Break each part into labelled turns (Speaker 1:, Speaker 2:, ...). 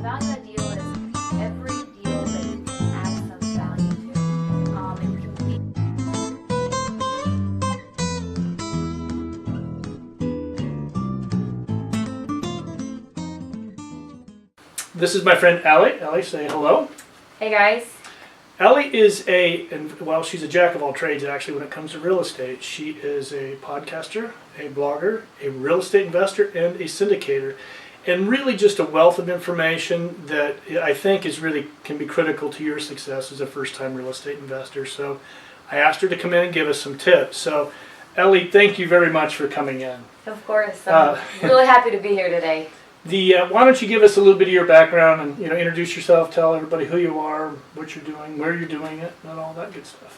Speaker 1: value add deal is every deal that you can add some value to. And you can
Speaker 2: This is my friend Ellie. Ellie, say hello.
Speaker 1: Hey guys.
Speaker 2: Ellie is she's a jack of all trades actually when it comes to real estate. She is a podcaster, a blogger, a real estate investor, and a syndicator. And really just a wealth of information that I think can be critical to your success as a first-time real estate investor. So I asked her to come in and give us some tips. So Ellie, thank you very much for coming in.
Speaker 1: Of course. I'm really happy to be here today.
Speaker 2: Why don't you give us a little bit of your background and introduce yourself, tell everybody who you are, what you're doing, where you're doing it, and all that good stuff.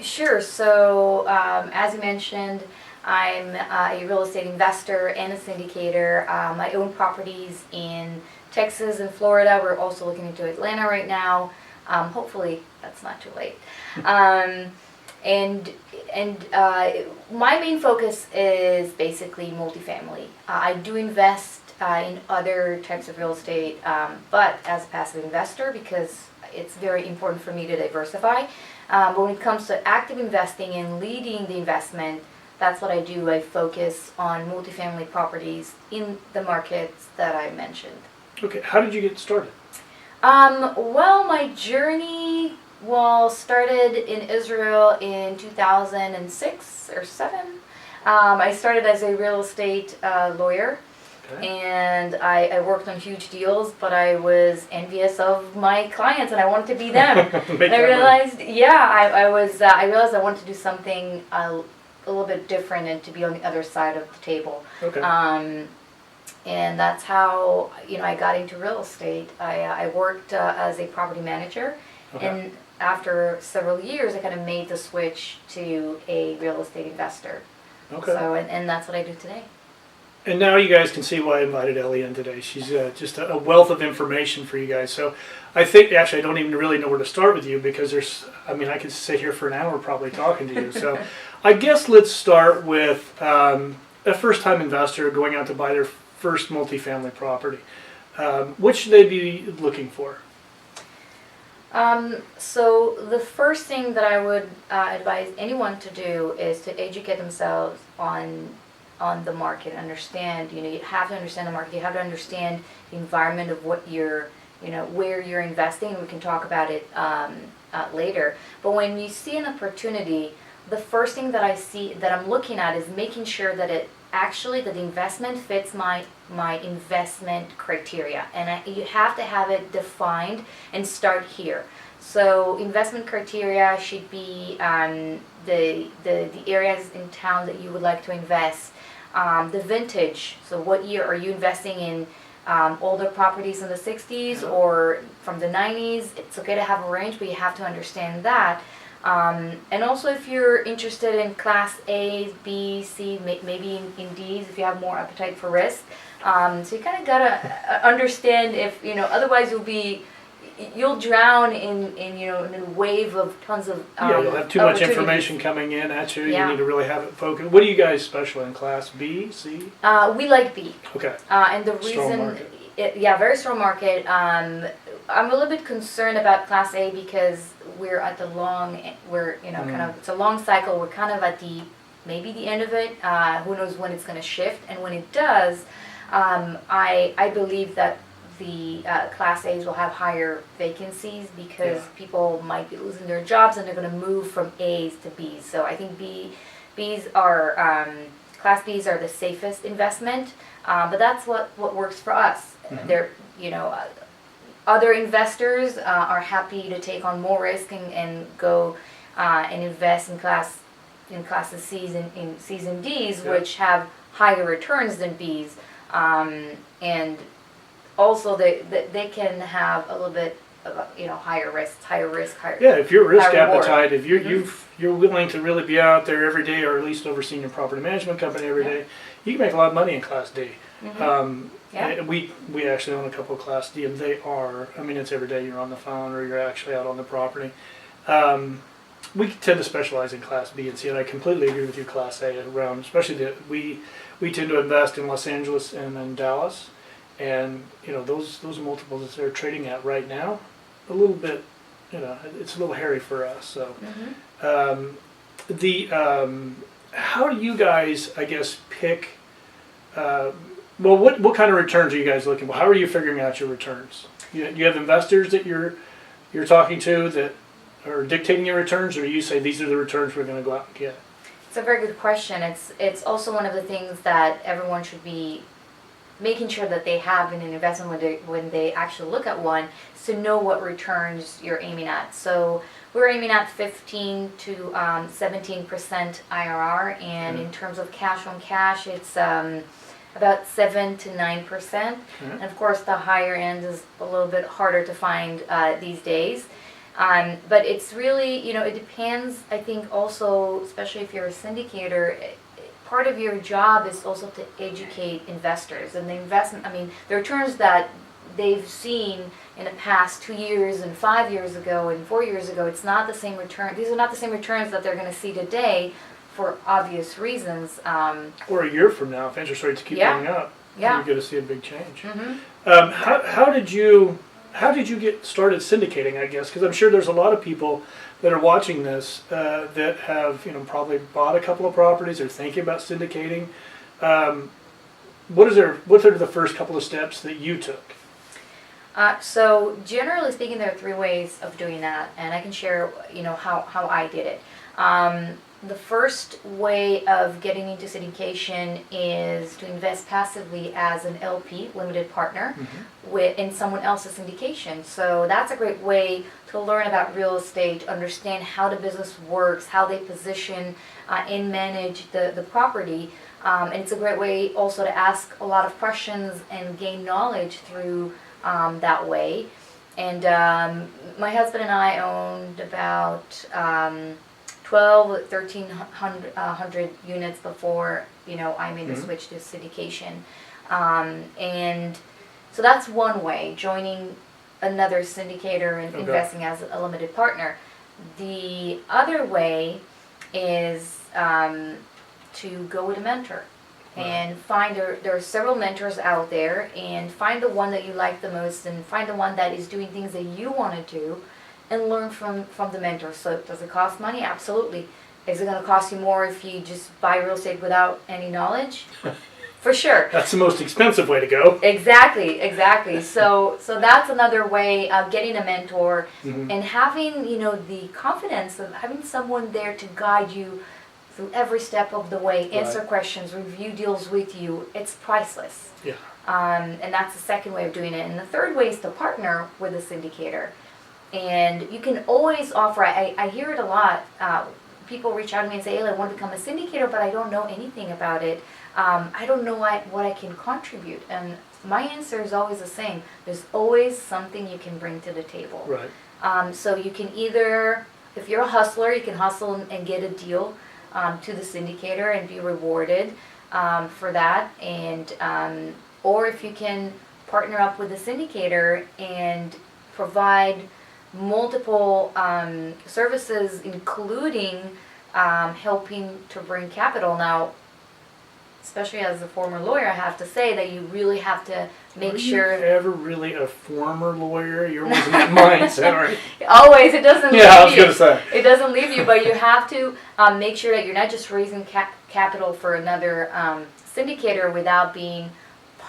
Speaker 1: Sure. So as you mentioned, I'm a real estate investor and a syndicator. I own properties in Texas and Florida. We're also looking into Atlanta right now. Hopefully that's not too late. And my main focus is basically multifamily. I do invest in other types of real estate, but as a passive investor because it's very important for me to diversify. But when it comes to active investing and leading the investment, that's what I do. I focus on multifamily properties in the markets that I mentioned.
Speaker 2: Okay, how did you get started?
Speaker 1: Well, my journey started in Israel in 2006 or 7. I started as a real estate lawyer, okay. And I worked on huge deals, but I was envious of my clients and I wanted to be them. And I realized, I realized I wanted to do something a little bit different and to be on the other side of the table.
Speaker 2: Okay.
Speaker 1: And that's how I got into real estate. I worked as a property manager, okay. And after several years, I kind of made the switch to a real estate investor.
Speaker 2: Okay.
Speaker 1: So, and that's what I do today.
Speaker 2: And now you guys can see why I invited Ellie in today. She's just a wealth of information for you guys. So I think, actually, I don't even really know where to start with you because I could sit here for an hour probably talking to you. So I guess let's start with a first-time investor going out to buy their first multifamily property. What should they be looking for?
Speaker 1: So the first thing that I would advise anyone to do is to educate themselves on the market. Understand, you have to understand the market. You have to understand the environment of what you're, where you're investing. We can talk about it later. But when you see an opportunity, the first thing that I'm looking at is making sure that the investment fits my investment criteria, and you have to have it defined and start here. So investment criteria should be the areas in town that you would like to invest, the vintage. So what year are you investing in? Older properties in the 60s or from the 90s. It's okay to have a range, but you have to understand that. And also if you're interested in class A, B, C, maybe in D's if you have more appetite for risk. So you kind of gotta understand if, otherwise you'll drown in a wave of tons of
Speaker 2: you'll have too much information coming in at you. Yeah. You need to really have it focused. What do you guys special in, class B, C?
Speaker 1: We like B.
Speaker 2: Okay.
Speaker 1: And the reason,
Speaker 2: strong market.
Speaker 1: Very strong market. I'm a little bit concerned about class A because we're at the it's a long cycle. We're kind of at maybe the end of it. Who knows when it's going to shift, and when it does, I believe that the class A's will have higher vacancies because people might be losing their jobs and they're going to move from A's to B's. So I think class B's are the safest investment, but that's what works for us. Mm-hmm. They're, other investors are happy to take on more risk and go and invest in classes C's and C's and D's, which have higher returns than B's, and also they can have a little bit of higher risk.
Speaker 2: If your risk appetite,
Speaker 1: reward.
Speaker 2: if you're willing to really be out there every day, or at least overseeing your property management company every day, you can make a lot of money in Class D. Mm-hmm. We actually own a couple of Class D, and they are. It's every day you're on the phone or you're actually out on the property. We tend to specialize in Class B and C, and I completely agree with you. Class A around, especially we tend to invest in Los Angeles and in Dallas. And those multiples that they're trading at right now, a little bit, it's a little hairy for us. So how do you guys, I guess, pick? Well, what kind of returns are you guys looking for? How are you figuring out your returns? You have investors that you're talking to that are dictating your returns, or you say these are the returns we're going to go out and get?
Speaker 1: It's a very good question. It's also one of the things that everyone should be making sure that they have in an investment when they actually look at one, is to know what returns you're aiming at. So we're aiming at 15 to 17% IRR, and in terms of cash on cash, it's about 7 to 9%. And of course, the higher end is a little bit harder to find these days. But it's really, it depends, I think also, especially if you're a syndicator, part of your job is also to educate investors. And the returns that they've seen in the past 2 years and 5 years ago and 4 years ago, it's not the same return. These are not the same returns that they're going to see today for obvious reasons.
Speaker 2: Or a year from now, if interest rates keep going up, you're going to see a big change. How did you get started syndicating, I guess? Because I'm sure there's a lot of people that are watching this that have probably bought a couple of properties or thinking about syndicating. What are the first couple of steps that you took?
Speaker 1: So generally speaking, there are 3 ways of doing that, and I can share how I did it. The first way of getting into syndication is to invest passively as an LP, limited partner, in someone else's syndication. So that's a great way to learn about real estate, understand how the business works, how they position and manage the property. And it's a great way also to ask a lot of questions and gain knowledge through that way. And my husband and I owned about 1,300 units before I made the switch to syndication, and so that's one way, joining another syndicator and investing as a limited partner. The other way is to go with a mentor and find there are several mentors out there, and find the one that you like the most, and find the one that is doing things that you want to do, and learn from the mentor. So does it cost money? Absolutely. Is it going to cost you more if you just buy real estate without any knowledge? For sure.
Speaker 2: That's the most expensive way to go.
Speaker 1: Exactly. So that's another way of getting a mentor and having the confidence of having someone there to guide you through every step of the way, answer questions, review deals with you. It's priceless.
Speaker 2: Yeah.
Speaker 1: And that's the second way of doing it. And the third way is to partner with a syndicator. And you can always offer, I hear it a lot, people reach out to me and say, Ellie, I want to become a syndicator, but I don't know anything about it. I don't know what I can contribute. And my answer is always the same. There's always something you can bring to the table.
Speaker 2: Right.
Speaker 1: So you can either, if you're a hustler, you can hustle and get a deal to the syndicator and be rewarded for that. And or if you can partner up with a syndicator and provide multiple services, including helping to bring capital. Now, especially as a former lawyer, I have to say that you really have to make sure.
Speaker 2: Are you ever really a former lawyer? You're always in that mindset, right?
Speaker 1: Always, it doesn't leave you.
Speaker 2: Yeah, I was going to say.
Speaker 1: It doesn't leave you, but you have to make sure that you're not just raising capital for another syndicator without being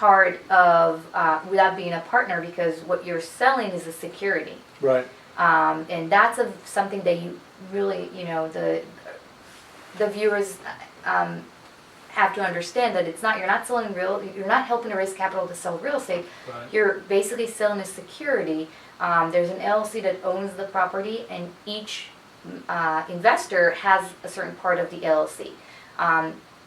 Speaker 1: without being a partner, because what you're selling is a security.
Speaker 2: Right.
Speaker 1: And that's something that you really, the viewers have to understand, that you're not helping to raise capital to sell real estate.
Speaker 2: Right.
Speaker 1: You're basically selling a security. There's an LLC that owns the property, and each investor has a certain part of the LLC.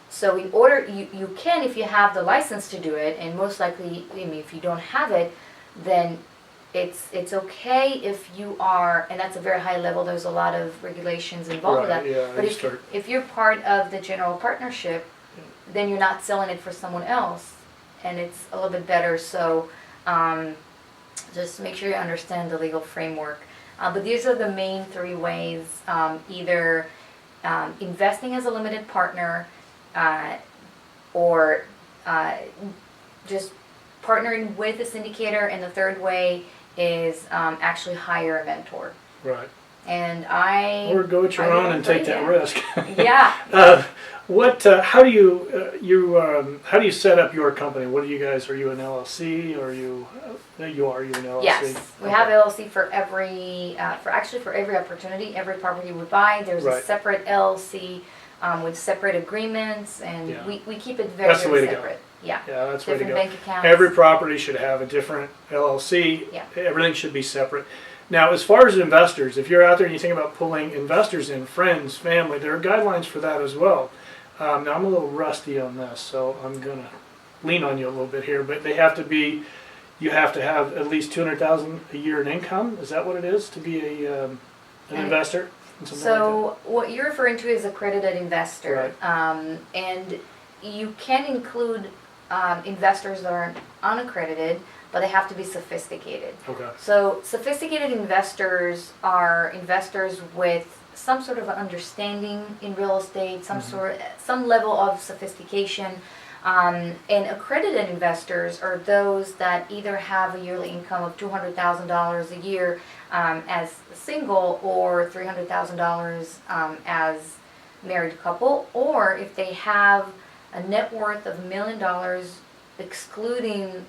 Speaker 1: So in order, you can, if you have the license to do it, and most likely, if you don't have it, then it's okay if you are, and that's a very high level, there's a lot of regulations involved with that.
Speaker 2: Yeah,
Speaker 1: but if you're part of the general partnership, then you're not selling it for someone else, and it's a little bit better. So just make sure you understand the legal framework. But these are the main 3 ways, either investing as a limited partner, or just partnering with a syndicator, and the third way is actually hire a mentor.
Speaker 2: Right.
Speaker 1: And I
Speaker 2: Or go it your own and take that risk.
Speaker 1: Yeah.
Speaker 2: How do you set up your company? What do you guys? Are you an LLC? Or are you an LLC?
Speaker 1: Yes, we have LLC for every for every opportunity, every property we buy. There's a separate LLC with separate agreements, and we keep it very,
Speaker 2: that's the way
Speaker 1: very
Speaker 2: to
Speaker 1: separate.
Speaker 2: go.
Speaker 1: Yeah,
Speaker 2: that's the way to
Speaker 1: different
Speaker 2: go.
Speaker 1: bank accounts.
Speaker 2: Every property should have a different LLC.
Speaker 1: Yeah.
Speaker 2: Everything should be separate. Now, as far as investors, if you're out there and you think about pulling investors in, friends, family, there are guidelines for that as well. Now, I'm a little rusty on this, so I'm going to lean on you a little bit here, but you have to have at least $200,000 a year in income. Is that what it is to be an investor?
Speaker 1: So what you're referring to is accredited investor,
Speaker 2: right.
Speaker 1: And you can include investors that are unaccredited, but they have to be sophisticated.
Speaker 2: Okay.
Speaker 1: So sophisticated investors are investors with some sort of understanding in real estate, some level of sophistication. And accredited investors are those that either have a yearly income of $200,000 a year as a single, or $300,000 as married couple, or if they have a net worth of $1 million excluding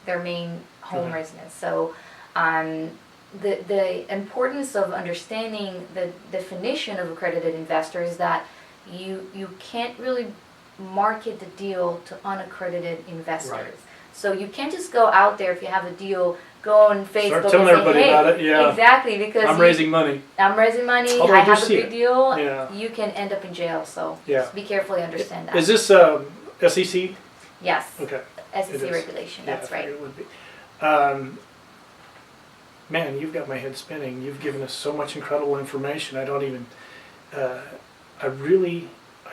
Speaker 1: their main home residence. So the importance of understanding the definition of accredited investor is that you can't really market the deal to unaccredited investors. Right. So you can't just go out there if you have a deal, go on Facebook
Speaker 2: start telling everybody about it. Yeah.
Speaker 1: Exactly, because
Speaker 2: I'm raising money.
Speaker 1: I have a big deal.
Speaker 2: Yeah.
Speaker 1: You can end up in jail. So
Speaker 2: yeah.
Speaker 1: Just be careful, understand that.
Speaker 2: Is this SEC?
Speaker 1: Yes.
Speaker 2: Okay.
Speaker 1: SEC regulation. That's right.
Speaker 2: It would be. Man, you've got my head spinning. You've given us so much incredible information. I don't even. I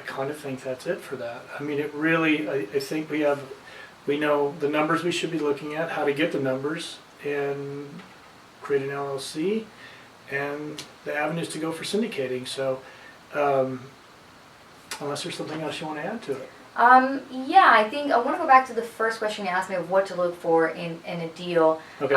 Speaker 2: kind of think that's it for that. I mean, it really. I think we know the numbers we should be looking at, how to get the numbers, and create an LLC, and the avenues to go for syndicating. So, unless there's something else you want to add to it.
Speaker 1: Yeah, I think I want to go back to the first question you asked me of what to look for in a deal.
Speaker 2: Okay.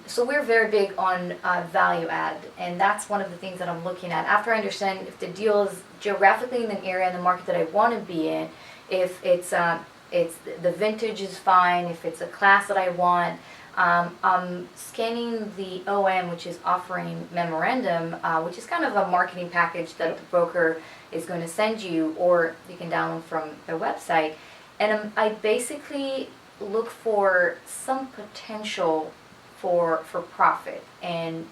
Speaker 1: So we're very big on value add, and that's one of the things that I'm looking at. After I understand if the deal is geographically in an area in the market that I want to be in, if it's the vintage is fine, if it's a class that I want, I'm scanning the OM, which is offering memorandum, which is kind of a marketing package that the broker is going to send you, or you can download from their website. And I basically look for some potential for profit, and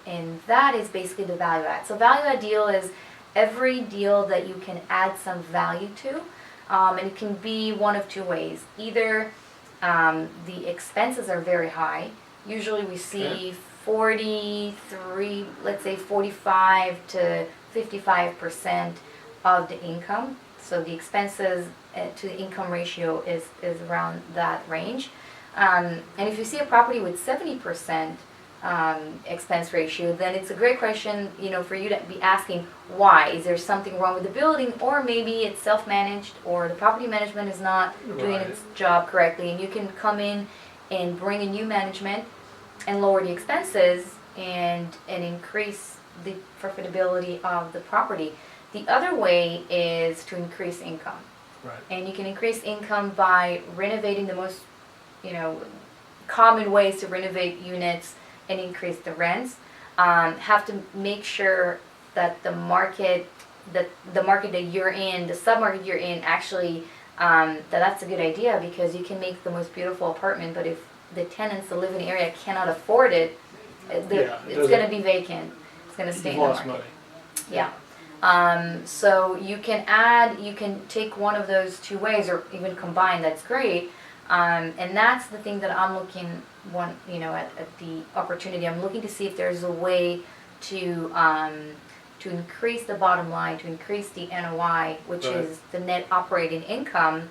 Speaker 1: that is basically the value add. So value add deal is every deal that you can add some value to, and it can be one of two ways. Either the expenses are very high. Usually we see 43, let's say 45 to 55% of the income. So the expenses to the income ratio is around that range. And if you see a property with 70% expense ratio, then it's a great question, for you to be asking why. Is there something wrong with the building, or maybe it's self-managed, or the property management is not doing its job correctly, and you can come in and bring in new management and lower the expenses and increase the profitability of the property. The other way is to increase income.
Speaker 2: Right.
Speaker 1: And you can increase income by renovating the most, common ways to renovate units and increase the rents. Have to make sure that the market that you're in, the submarket you're in, actually that's a good idea, because you can make the most beautiful apartment, but if the tenants that live in the area cannot afford it, it's going to be vacant. It's going to stay in the market.
Speaker 2: Money.
Speaker 1: Yeah. So you can take one of those two ways, or even combine. That's great. And that's the thing that I'm looking at the opportunity. I'm looking to see if there's a way to increase the bottom line, to increase the NOI, which is the net operating income,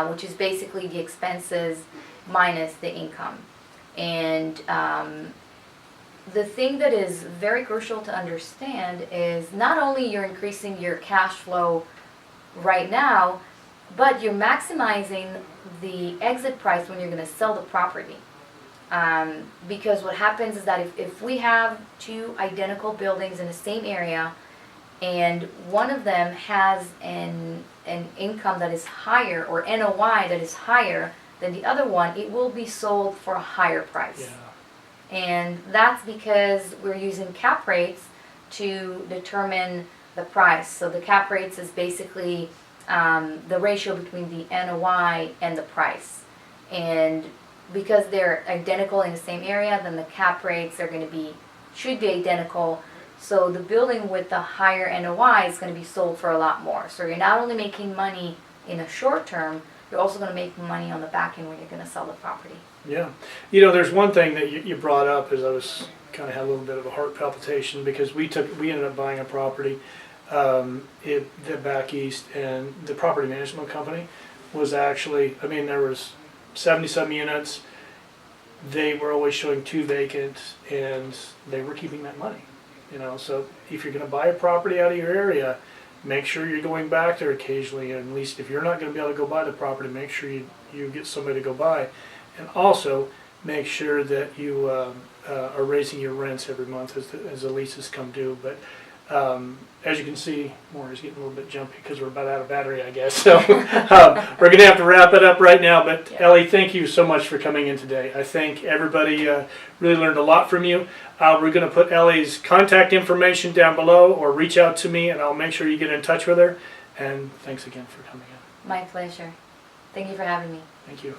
Speaker 1: which is basically the expenses minus the income. And the thing that is very crucial to understand is not only you're increasing your cash flow right now, but you're maximizing the exit price when you're going to sell the property. Because what happens is that if we have two identical buildings in the same area, and one of them has an income that is higher, or NOI that is higher than the other one, it will be sold for a higher price.
Speaker 2: Yeah.
Speaker 1: And that's because we're using cap rates to determine the price. So the cap rates is basically the ratio between the NOI and the price. And because they're identical in the same area, then the cap rates are going to should be identical. So the building with the higher NOI is going to be sold for a lot more. So you're not only making money in a short term, you're also going to make money on the back end when you're going to sell the property.
Speaker 2: Yeah. You know, there's one thing that you brought up as I was kind of had a little bit of a heart palpitation, because we ended up buying a property back east, and the property management company was actually, I mean, there was 70-some units. They were always showing 2 vacant, and they were keeping that money. You know, so if you're going to buy a property out of your area, make sure you're going back there occasionally. And at least if you're not going to be able to go buy the property, make sure you get somebody to go buy. And also make sure that you are raising your rents every month as the leases come due. But as you can see, Maury's getting a little bit jumpy because we're about out of battery, I guess. So we're going to have to wrap it up right now. But yeah. Ellie, thank you so much for coming in today. I think everybody really learned a lot from you. We're going to put Ellie's contact information down below, or reach out to me, and I'll make sure you get in touch with her. And thanks again for coming in.
Speaker 1: My pleasure. Thank you for having me.
Speaker 2: Thank you.